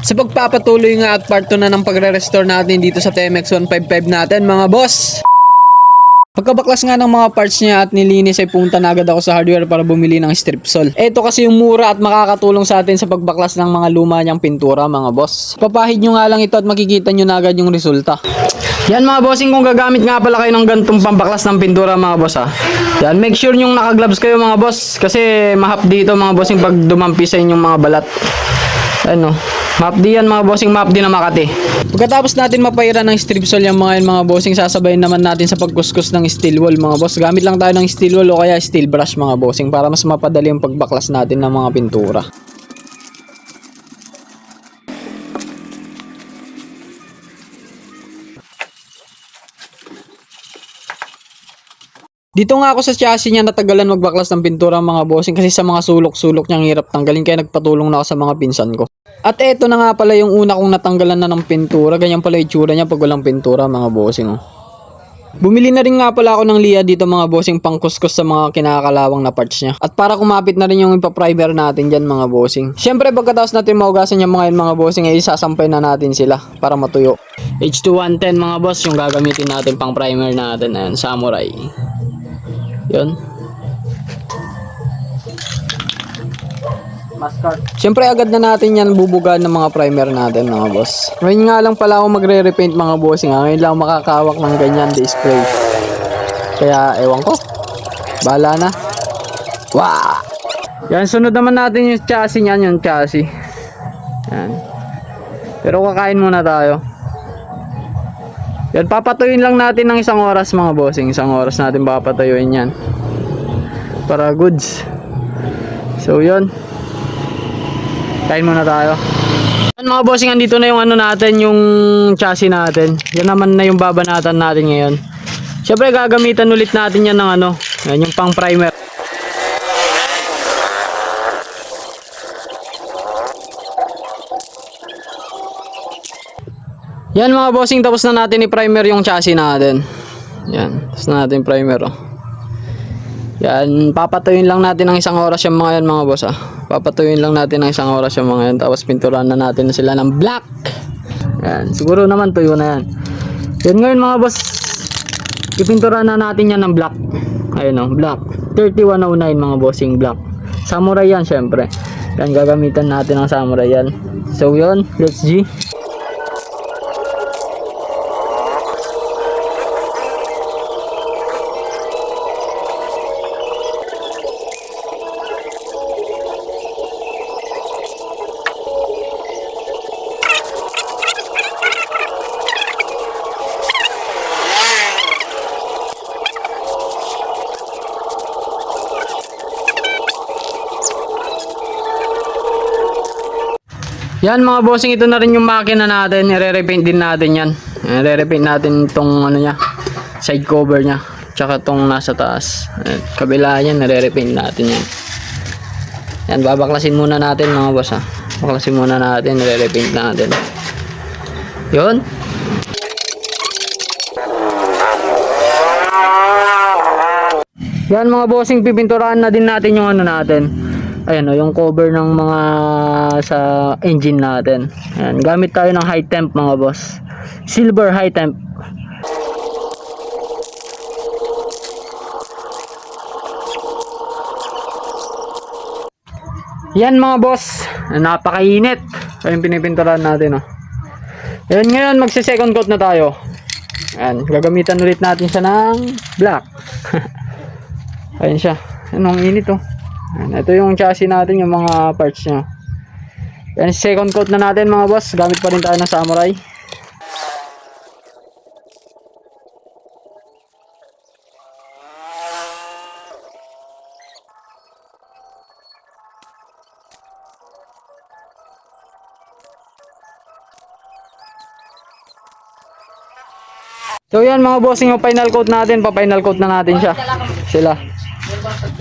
Sa pagpapatuloy nga at part 2 na ng pagre-restore natin dito sa TMX 155 natin mga boss. Pagkabaklas nga ng mga parts niya at nilinis ay punta na agad ako sa hardware para bumili ng stripsol. Ito kasi yung mura at makakatulong sa atin sa pagbaklas ng mga luma niyang pintura mga boss. Papahid nyo nga lang ito at makikita nyo na agad yung resulta. Yan mga bossing, kung gagamit nga pala kayo ng gantong pambaklas ng pintura mga boss ha. Yan, make sure nyong naka-gloves kayo mga boss kasi mahap dito mga bossing pag dumampi sa inyong mga balat. Ano, map di yan mga bossing, map di na Makati. Pagkatapos natin mapairan ng stripsol yung mga bossing, sasabayin naman natin sa pagkuskus ng steel wool mga boss. Gamit lang tayo ng steel wool o kaya steel brush mga bossing para mas mapadali yung pagbaklas natin ng mga pintura. Dito nga ako sa chassis niya natagalan magbaklas ng pintura mga bossing kasi sa mga sulok-sulok niyang hirap tanggalin kaya nagpatulong na ako sa mga pinsan ko. At eto na nga pala yung una kong natanggalan na ng pintura. Ganyan pala yung itsura niya pag walang pintura mga bossing. Oh. Bumili na rin nga pala ako ng Lia dito mga bossing pangkuskus sa mga kinakalawang na parts niya. At para kumapit na rin yung ipa-primer natin dyan mga bossing. Siyempre pagkatapos natin maugasan yung mga bossing ay isasampay na natin sila para matuyo. H2110 mga boss yung gagamitin natin pang primer natin. Ayan, Samurai. Yun. Siyempre agad na natin yan bubugaan ng mga primer natin mga boss. Ngayon nga lang pala ako magre-repaint mga bossing. Ngayon lang makakawak ng ganyan display. Kaya ewan ko. Bahala na. Wow! Yan, sunod naman natin yung chassis niyan, yung chassis. Yan. Pero kakain muna tayo. Yan, papatuyuin lang natin ng isang oras mga bossing. Isang oras natin papatuyuin yan. Para goods. So yun. Kain muna tayo. Yan mga bossing, andito na yung ano natin, yung chassis natin. Yan naman na yung babanatan natin ngayon. Siyempre gagamitan ulit natin yan ng ano. Yan yung pang primer. Yan mga bossing, tapos na natin i-primer yung chassis natin. Yan, tapos na natin primer oh. Yan, papatuyuin lang natin ng isang oras yung mga yan mga boss ah. Papatuyuin lang natin ng isang oras yung mga yan. Tapos pinturan na natin sila ng black. Yan, siguro naman tuyo na yan. Yan ngayon mga boss, ipinturan na natin yan ng black. Ayun oh, black 3109 mga bossing, black Samurai yan syempre. Yan, gagamitan natin ng Samurai yan. So yun, let's G. Yan mga bossing, ito na rin yung makina natin. I-repaint din natin yan. I-repaint natin itong ano nya, side cover nya, tsaka itong nasa taas. Kabila yan, i-repaint natin yan. Yan, babaklasin muna natin mga boss ha. Baklasin muna natin, i-repaint natin. Yun. Yan mga bossing, pipinturahan na din natin yung ano natin. Ayan o, yung cover ng mga sa engine natin. Ayan, gamit tayo ng high temp mga boss. Silver high temp. Yan mga boss, napakainit. Ayan, pinipinturahan natin o. Ayan, ngayon magsi second coat na tayo. Ayan, gagamitan ulit natin siya ng black. Ayan siya. Ayan, ang init o. Ito yung chassis natin, yung mga parts nya. Yan, second coat na natin mga boss. Gamit pa rin tayo ng Samurai. So yan mga bossing, yung final coat natin. Pa-final coat na natin siya. Sila.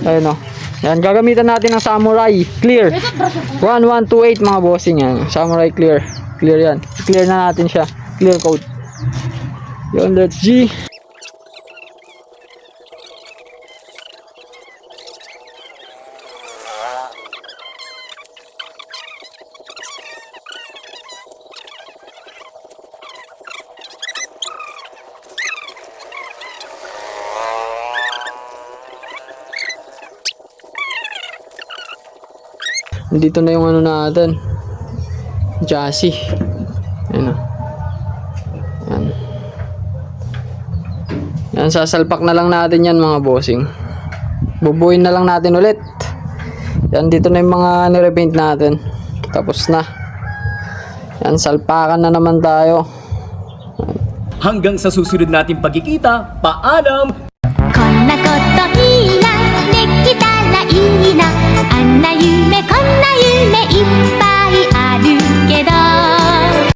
Ayun o. Yan, gagamitan natin ng Samurai Clear 1128 mga bossing yan. Samurai Clear. Clear yan. Clear na natin siya. Clear coat. Yun, let's G. Dito na yung ano natin. Chassis. Ayan o. Yan. Yan, sasalpak na lang natin yan mga bossing. Bubuin na lang natin ulit. Yan, dito na yung mga nirepaint natin. Tapos na. Yan, salpakan na naman tayo. Hanggang sa susunod nating pagkikita, paalam! こんなこといいなできたらいいなあんな夢こんな夢いっぱいあるけど